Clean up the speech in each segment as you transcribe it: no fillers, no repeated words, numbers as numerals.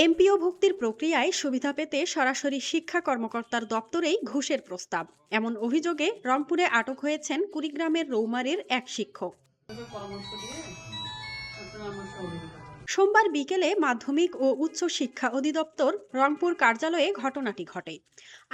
MPO ভুক্তির প্রক্রিয়ায় সুবিধা পেতে সরাসরি শিক্ষা কর্মকর্তার দপ্তরেই ঘুষের প্রস্তাব, এমন অভিযোগে রংপুরে আটক হয়েছেন কুড়িগ্রামের রৌমারীর এক শিক্ষক। সোমবার বিকেলে মাধ্যমিক ও উচ্চ শিক্ষা অধিদপ্তর রংপুর কার্যালয়ে ঘটনাটি ঘটে।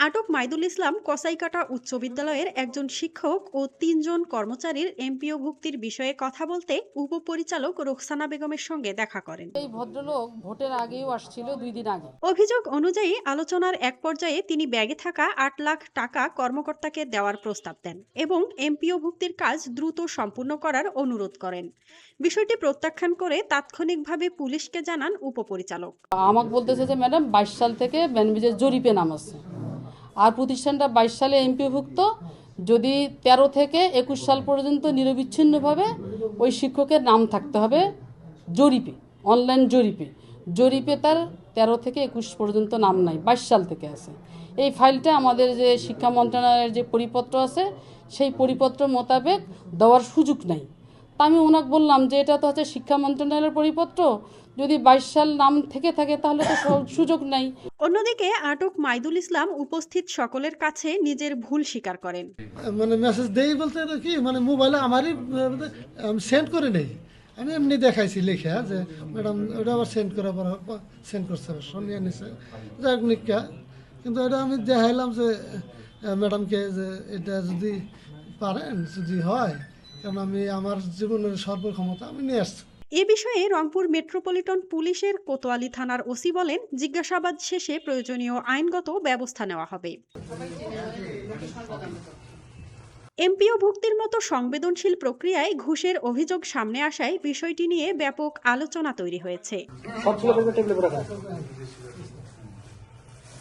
আটক মাইদুল ইসলাম কসাইকাটা উচ্চ বিদ্যালয়ের একজন শিক্ষক ও ৩ জন কর্মচারীর এমপিও ভুক্তির বিষয়ে কথা বলতে উপপরিচালক রোকসানা বেগমের সঙ্গে দেখা করেন। এই ভদ্রলোক ভোটের আগেও আসছিল 2 দিন আগে। অভিযোগ অনুযায়ী আলোচনার এক পর্যায়ে তিনি ব্যাগে থাকা ৮ লাখ টাকা কর্মকর্তাকে দেওয়ার প্রস্তাব দেন এবং এমপিও ভুক্তির কাজ দ্রুত সম্পূর্ণ করার অনুরোধ করেন। বিষয়টি প্রত্যাখ্যান করে তাৎক্ষণিকভাবে পুলিশকে জানান উপপরিচালক। আমাকে বলতেছে যে ম্যাডাম 22 সাল থেকে ব্যানবিজের জরিপে নাম আছে, আর প্রতিষ্ঠানটা 22 সালে এমপিওভুক্ত, যদি 13 থেকে 21 সাল পর্যন্ত নিরবিচ্ছিন্নভাবে ওই শিক্ষকের নাম থাকতে হবে জরিপে, অনলাইন জরিপে তার 13 থেকে 21 পর্যন্ত নাম নাই, 22 সাল থেকে আছে। এই ফাইলটা আমাদের যে শিক্ষা মন্ত্রণালয়ের যে পরিপত্র আছে সেই পরিপত্র মোতাবেক দেওয়ার সুযোগ নাই। তা আমি ওনাকে বললাম যে এটা তো হচ্ছে শিক্ষা মন্ত্রণালয়ের পরিপত্র, যদি 22 সাল নাম থেকে থাকে তাহলে তো সুযোগ নাই। অন্যদিকে আটক মাইদুল ইসলাম উপস্থিত সকলের কাছে নিজের ভুল স্বীকার করেন। মেসেজ দেই বলতে কি মোবাইলে আমারই সেন্ড করে নেই, আমি এমনি দেখাইছি লিখে যে ম্যাডাম ওটা আবার সেন্ড করছে সঙ্গে নিছে যাক নিকা, কিন্তু এটা আমি দেখাইলাম যে ম্যাডামকে যে এটা যদি পারেন, যদি হয়, কারণ আমি আমার জীবনের সর্বক্ষমতা আমি নিয়ে আসছি। এ বিষয়ে রংপুর মেট্রোপলিটন পুলিশের কোতোয়ালি থানার ওসি বলেন, জিজ্ঞাসাবাদ শেষে প্রয়োজনীয় আইনগত ব্যবস্থা নেওয়া হবে। এমপিও ভুক্তির মতো সংবেদনশীল প্রক্রিয়ায় ঘুষের অভিযোগ সামনে আসায় বিষয়টি নিয়ে ব্যাপক আলোচনা তৈরি হয়েছে।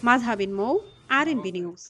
মাজহাবিন মৌ, RNB নিউজ।